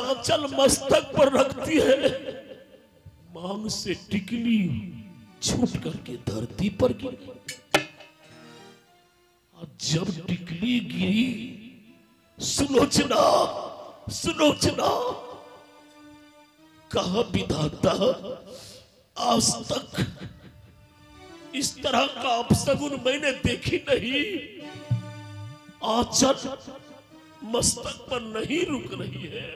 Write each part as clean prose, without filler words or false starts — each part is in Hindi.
आंचल मस्तक पर रखती है, मांग से टिकली छूट करके धरती पर गिरी। और जब टिकली गिरी, सुलोचना सुलोचना, कहा विधाता आज तक इस तरह का अपशगुन मैंने देखी नहीं। आंचल मस्तक पर नहीं रुक रही है,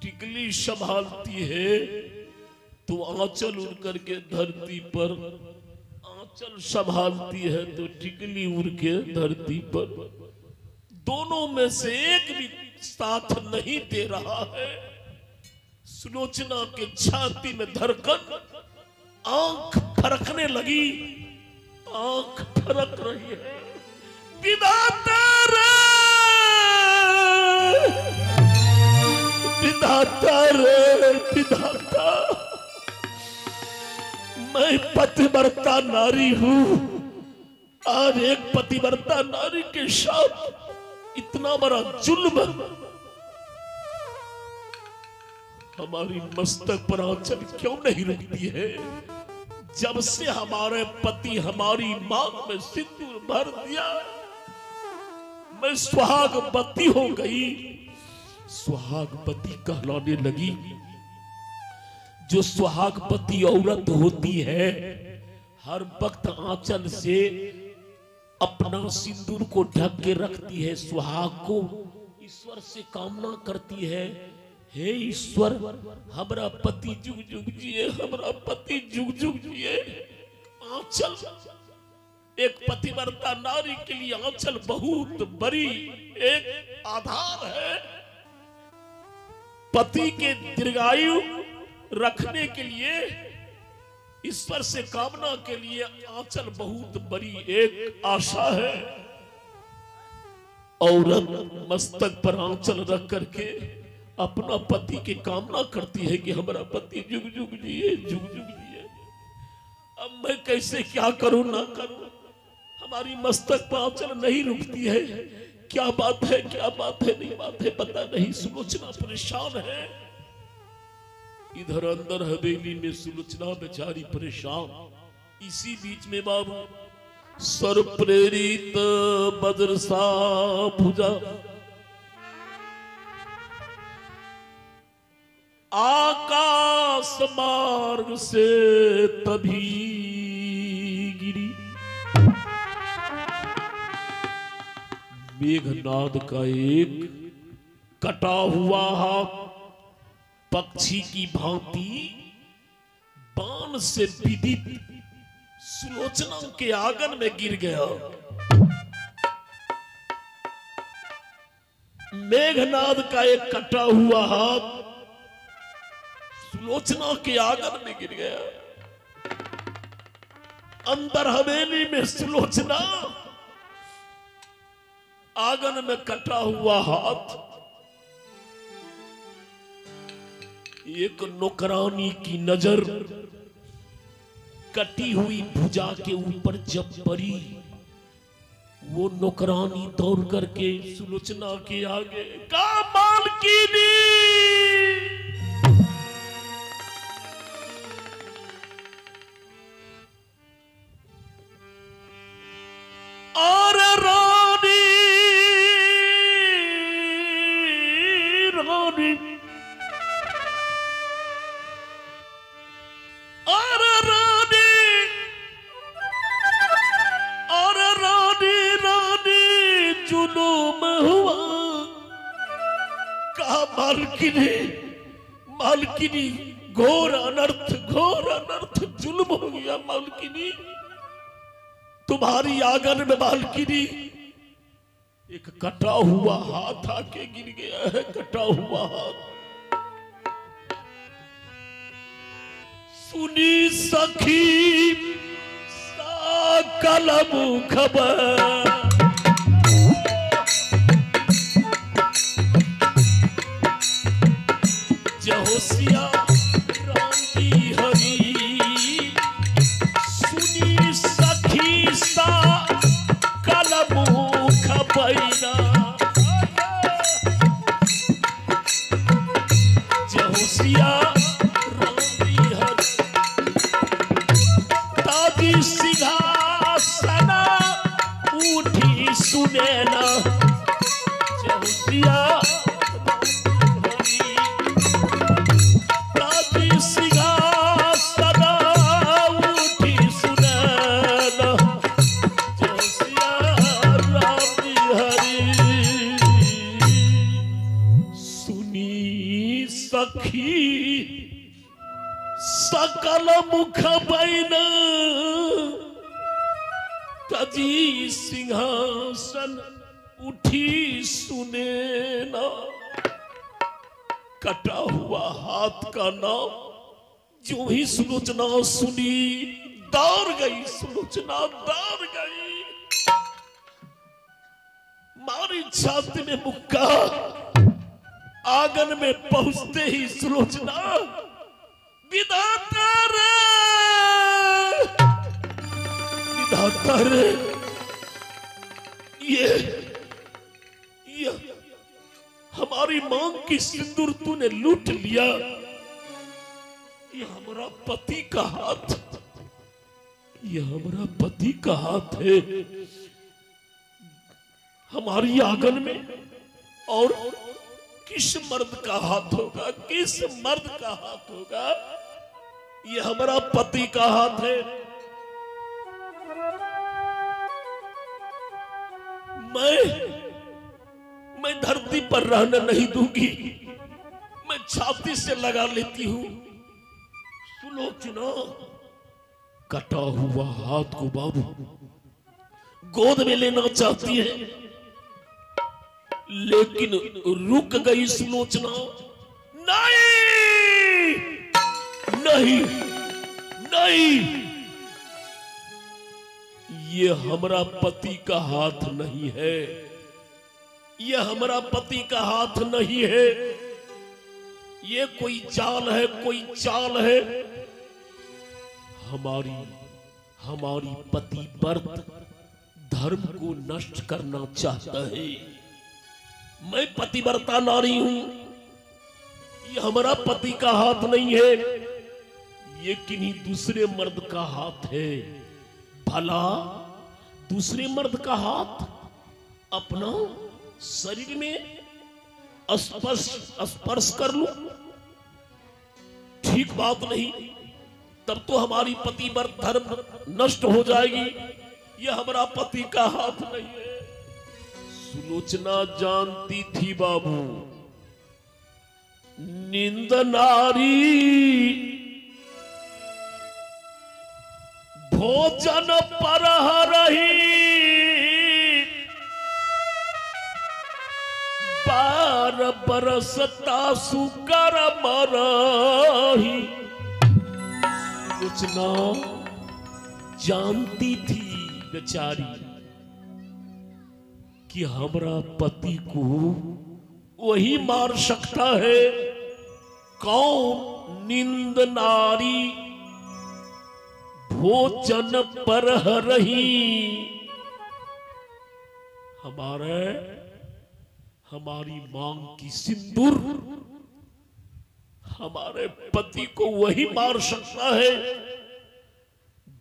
टिकली संभालती है तो आंचल उड़ करके धरती पर, आंचल संभालती है तो टिकली उड़ के धरती पर। दोनों में से एक भी साथ नहीं दे रहा है। सुलोचना के छाती में धड़कन, आंख फरकने लगी, आंख फरक रही है। विधाता रे, विधाता रे विधाता, मैं पतिव्रता नारी हूं, आज एक पतिव्रता नारी के साथ इतना बड़ा जुल्म, हमारी मस्तक पर आंचल क्यों नहीं रुकती है? जब से हमारे पति हमारी मांग में सिंदूर भर दिया, मैं सुहागवती हो गई, सुहागवती कहलाने लगी। जो सुहागवती औरत होती है, हर वक्त आंचल से अपना सिंदूर को ढक के रखती है, सुहाग को ईश्वर से कामना करती है, हे ईश्वर हमारा पति जुग जुग जिए, हमारा पति जुग जुग जिए। आंचल एक पतिव्रता नारी के लिए आंचल बहुत बड़ी एक आधार है। पति के दीर्घायु रखने के लिए, ईश्वर से कामना के लिए आंचल बहुत बड़ी एक आशा है। औरत मस्तक पर आंचल रख करके अपना पति की कामना करती है कि हमारा पति जुग जुग जिए, जुग जुग जिए। अब मैं कैसे क्या करूं ना करूं, हमारी मस्तक पर आंचल नहीं रुकती है। क्या बात है, क्या बात है, नहीं बात है पता नहीं। सुलोचना परेशान है। इधर अंदर हवेली में सुलोचना बेचारी परेशान। इसी बीच में बाबू सर प्रेरित वज्र सा भुजा, आकाश मार्ग से तभी गिरी। मेघनाद का एक कटा हुआ हाथ पक्षी की भांति बाण से विदित सुलोचना के आंगन में गिर गया। मेघनाद का एक कटा हुआ हाथ सुलोचना के आंगन में गिर गया। अंदर हवेली में सुलोचना, आंगन में कटा हुआ हाथ। एक नौकरानी की नजर कटी हुई भुजा के ऊपर जब पड़ी, वो नौकरानी दौड़ करके सुलोचना के आगे, का मालकिनी, और रानी रानी और रानी और रानी रानी जुलूम हुआ। कहा मालकिनी, मालकिनी घोर अनर्थ जुल्म हो गया मालकिनी। तुम्हारी आंगन में मालकिनी एक कटा हुआ हाथ आके गिर गया है, कटा हुआ हाथ। सुनी सखी सकल खबर, जहोसिया राम की हरी। सुनी सखी सकल खबैना, सुने ना चौसिया ताजी सिंहासन उठी सुने ना चौसिया राम हरि सुनी सखी सकल मुख बैन तजी सिंहासन उठी सुने ना कटा हुआ हाथ का नाम जो ही सुलोचना सुनी दौड़ गई सुलोचना दौड़ गई मारी छाती में मुक्का आंगन में पहुंचते ही सुलोचना विधाता रे विधाता रे ये हमारी मांग की सिंदूर तूने लूट लिया। ये हमारा पति का हाथ ये हमारा पति का हाथ है हमारी आंगन में और किस मर्द का हाथ होगा किस मर्द का हाथ होगा ये हमारा पति का हाथ है। मैं धरती पर रहने नहीं दूंगी मैं छाती से लगा लेती हूं। सुलोचना कटा हुआ हाथ को बाबू गोद में लेना चाहती है लेकिन रुक गई सुलोचना। नहीं नहीं नहीं ये हमारा पति का हाथ नहीं है ये हमारा पति का हाथ नहीं है ये कोई चाल है कोई चाल है। हमारी पतिव्रत धर्म को नष्ट करना चाहता है। मैं पतिव्रता नारी हूं ये हमारा पति का हाथ नहीं है ये किन्हीं दूसरे मर्द का हाथ है। भला दूसरे मर्द का हाथ अपना शरीर में स्पर्श कर लूं ठीक बात नहीं तब तो हमारी पतिव्रत धर्म नष्ट हो जाएगी। ये हमारा पति का हाथ नहीं है। सुलोचना जानती थी बाबू निंद नारी भोजन पर रही 12 बरस तासु कर मरही। सुलोचना जानती थी बेचारी कि हमारा पति को वही मार सकता है। कौन? निंद नारी भोजन पर रही। हमारी मांग की सिंदूर हमारे पति को वही मार सकता है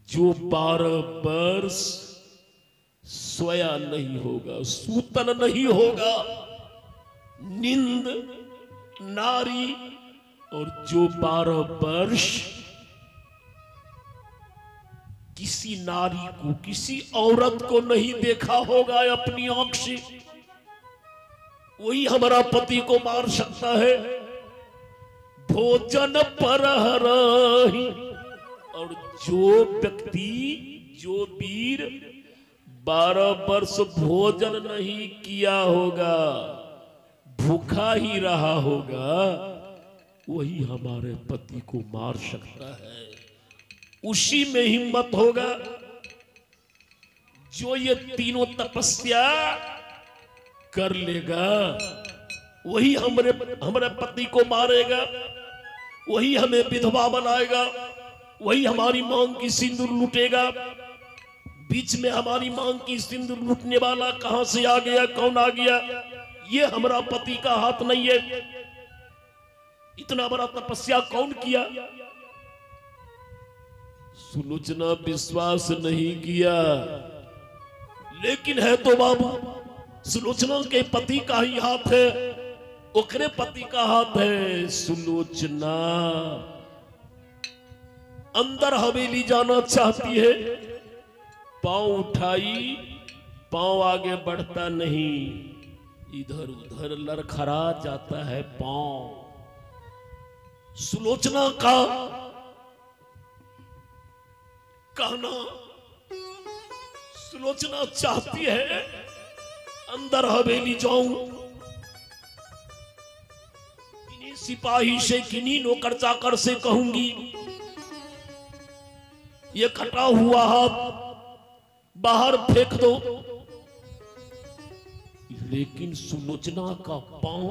जो 12 वर्ष सोया नहीं होगा सूतन नहीं होगा। निंद नारी और जो 12 वर्ष किसी नारी को किसी औरत को नहीं देखा होगा अपनी आंख से वही हमारा पति को मार सकता है। भोजन पर रही और जो व्यक्ति जो वीर 12 वर्ष भोजन नहीं किया होगा भूखा ही रहा होगा वही हमारे पति को मार सकता है। उसी में हिम्मत होगा जो ये तीनों तपस्या कर लेगा वही हमारे पति को मारेगा वही हमें विधवा बनाएगा वही हमारी मांग की सिंदूर लूटेगा। बीच में हमारी मांग की सिंदूर लूटने वाला कहां से आ गया कौन आ गया ये हमारा पति का हाथ नहीं है। इतना बड़ा तपस्या कौन किया? सुलोचना विश्वास नहीं किया लेकिन है तो बाबू सुलोचना के पति का ही हाथ है, ओकरे पति का हाथ है। सुलोचना अंदर हवेली जाना चाहती है, पांव उठाई, पांव आगे बढ़ता नहीं, इधर उधर लड़खड़ा जाता है पांव। सुलोचना का कहना, सुलोचना चाहती है अंदर हवेली जाऊं, किन्हीं सिपाही से किन्हीं नौकर चाकर से कहूंगी ये कटा हुआ हाथ बाहर फेंक दो। लेकिन सुलोचना का पांव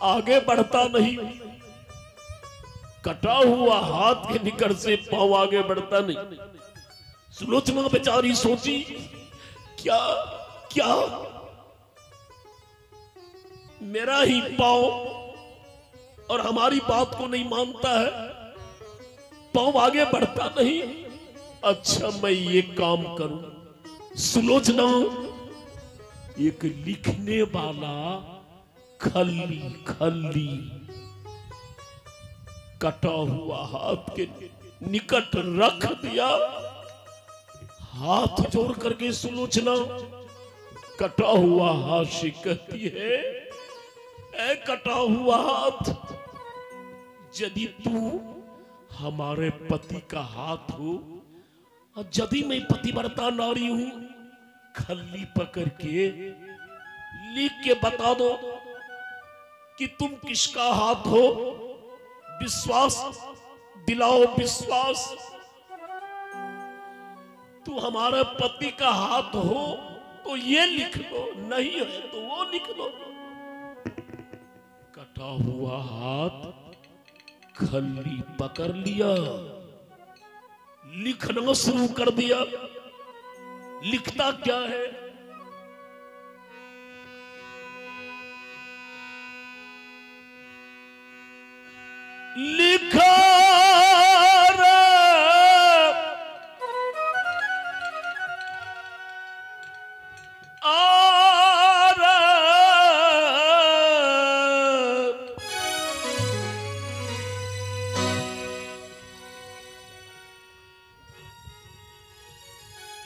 आगे बढ़ता नहीं, कटा हुआ हाथ के निकट से पांव आगे बढ़ता नहीं। सुलोचना बेचारी सोची क्या क्या मेरा ही पांव और हमारी बात को नहीं मानता है, पांव आगे बढ़ता नहीं। अच्छा मैं ये काम करूं। सुलोचना एक लिखने वाला खल्ली खल्ली कटा हुआ हाथ के निकट रख दिया। हाथ जोड़ करके सुलोचना कटा हुआ हाथ से कहती है, ऐ कटा हुआ हाथ, यदि तू हमारे पति का हाथ हो और यदि मैं पतिव्रता नारी हूं, खल्ली पकड़ के लिख के बता दो कि तुम किसका हाथ हो। विश्वास दिलाओ, विश्वास। तू हमारे पति का हाथ हो तो ये लिख लो, नहीं है तो वो लिख लो। कटा हुआ हाथ खल्ली पकड़ लिया, लिखना शुरू कर दिया। लिखता क्या है? लिखा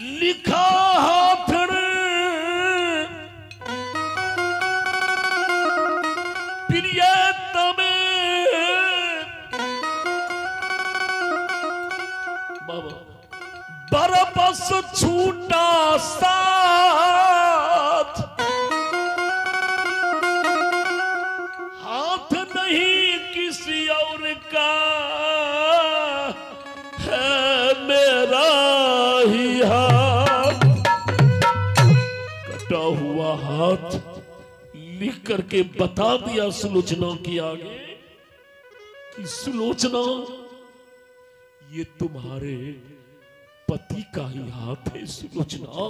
लिखा हाथ प्रियतम बाबा बरबस छूटा साथ, हाथ नहीं किसी और का है मेरा ही हाथ। कटा हुआ हाथ लिख करके बता दिया सुलोचना के आगे कि सुलोचना ये तुम्हारे पति का ही हाथ है। सुलोचना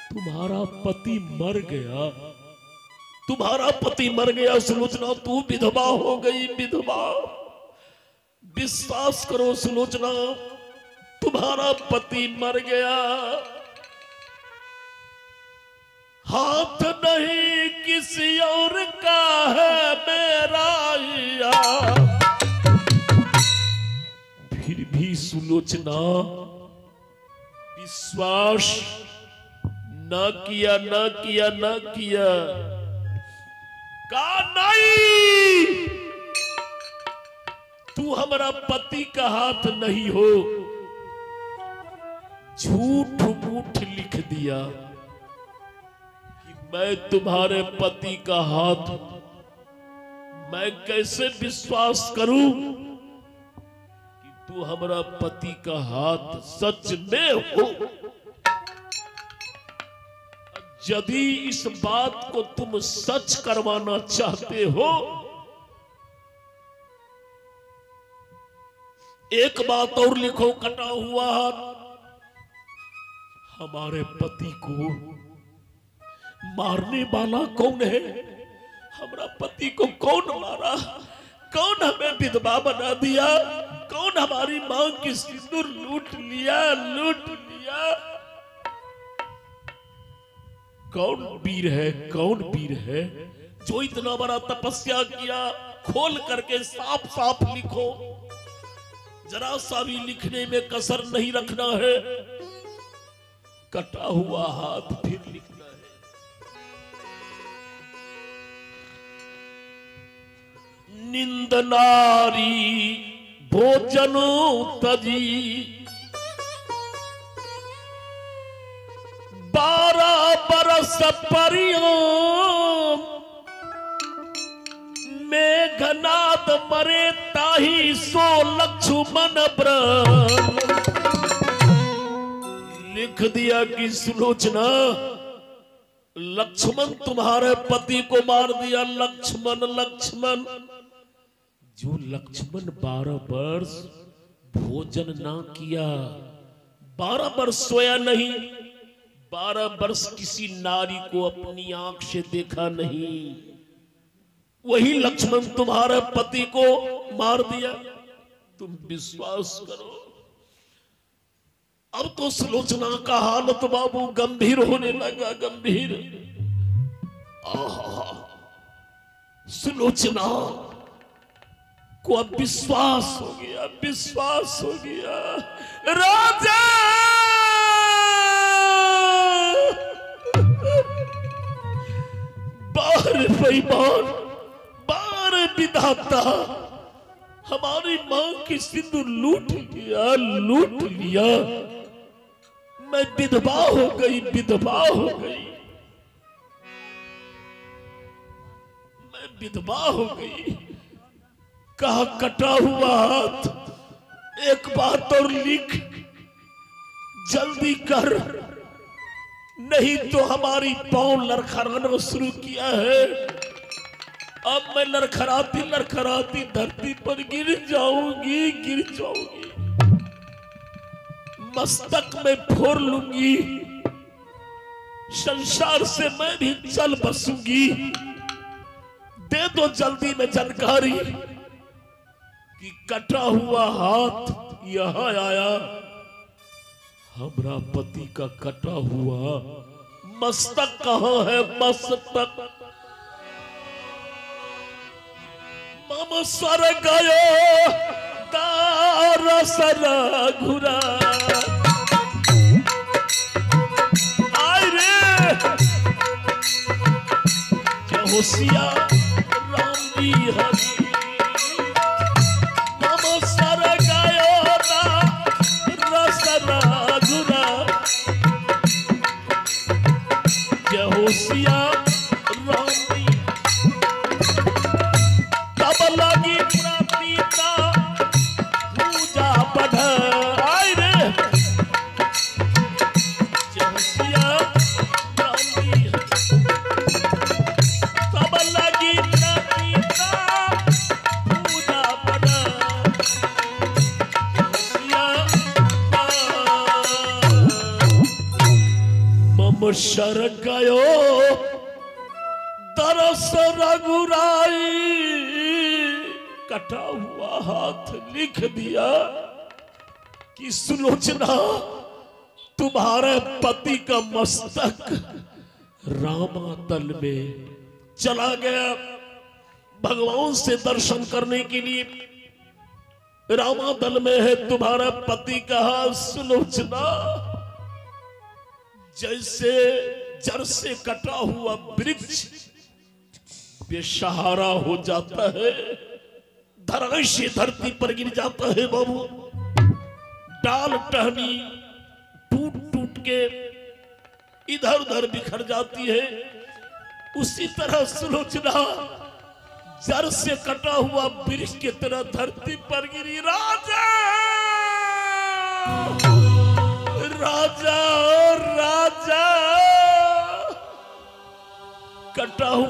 तुम्हारा पति मर गया, तुम्हारा पति मर गया। सुलोचना तू विधवा हो गई, विधवा। विश्वास करो सुलोचना, तुम्हारा पति मर गया। हाथ नहीं किसी और का है मेरा ही हाथ। फिर भी सुलोचना विश्वास न किया, न किया, न किया। कहा नहीं, तू हमारा पति का हाथ नहीं हो। झूठ मूठ लिख दिया कि मैं तुम्हारे पति का हाथ। मैं कैसे विश्वास करूं कि तू हमारा पति का हाथ सच में हो। यदि इस बात को तुम सच करवाना चाहते हो, एक बात और लिखो। कटा हुआ हाथ, हमारे पति को मारने वाला कौन है? हमारा पति को कौन मारा? कौन हमें विधवा बना दिया? कौन हमारी मांग की सिंदूर लूट लिया, लूट लिया? कौन वीर है, कौन वीर है जो इतना बड़ा तपस्या किया? खोल करके साफ साफ लिखो, जरा सा भी लिखने में कसर नहीं रखना है। कटा हुआ हाथ फिर लिखना है। निंद नारी भोजन तजी 12 बरस परियों मेघनाद मरे ताही सो लक्ष्मण ब्रह्म। लिख दिया कि सुलोचना, लक्ष्मण तुम्हारे पति को मार दिया। लक्ष्मण लक्ष्मण जो लक्ष्मण 12 वर्ष भोजन ना किया, 12 वर्ष सोया नहीं, 12 वर्ष किसी नारी को अपनी आंख से देखा नहीं, वही लक्ष्मण तुम्हारे पति को मार दिया। तुम विश्वास करो। अब तो सुलोचना का हालत बाबू गंभीर होने लगा, गंभीर। सुलोचना को अब विश्वास हो गया, विश्वास हो गया। राजा बाहर बेईमान, बाहर विधाता, हमारी मां की सिंदूर लूट लिया, लूट लिया। मैं विधवा हो गई, विधवा हो गई, मैं विधवा हो गई। कहा कटा हुआ हाथ, एक बात और लिख, जल्दी कर, नहीं तो हमारी पांव लड़खड़ाना शुरू किया है। अब मैं लड़खड़ाती लड़खड़ाती धरती पर गिर जाऊंगी, गिर जाऊंगी, मस्तक में फोड़ लूंगी, संसार से मैं भी चल बसूंगी। दे दो जल्दी में जानकारी कि कटा हुआ हाथ यहां आया, हमरा पति का कटा हुआ मस्तक कहां है? मस्तक मम स्वर गयो दारसर घुरा। आय रे होशिया राम जी हरि, मम स्वर गयो दारसर घुरा। होशिया राम जी लगी प्राप्ति का पूजा बढ़। आय रे होशिया राम जी तब लगी प्राप्ति का पूजा बढ़। होशिया मम शर गयो दरस रघुराई। कटा हुआ हाथ लिख दिया कि सुलोचना, तुम्हारे पति का मस्तक रामातल में चला गया। भगवान से दर्शन करने के लिए रामातल में है तुम्हारा पति का हाथ। सुलोचना जैसे जड़ से कटा हुआ वृक्ष बेसहारा हो जाता है, धराई से धरती पर गिर जाता है बाबू, डाल टहनी टूट टूट के इधर उधर बिखर जाती है, उसी तरह सुलोचना जड़ से कटा हुआ वृक्ष की तरह धरती पर गिरी। राजा राजा राजा कटा हुआ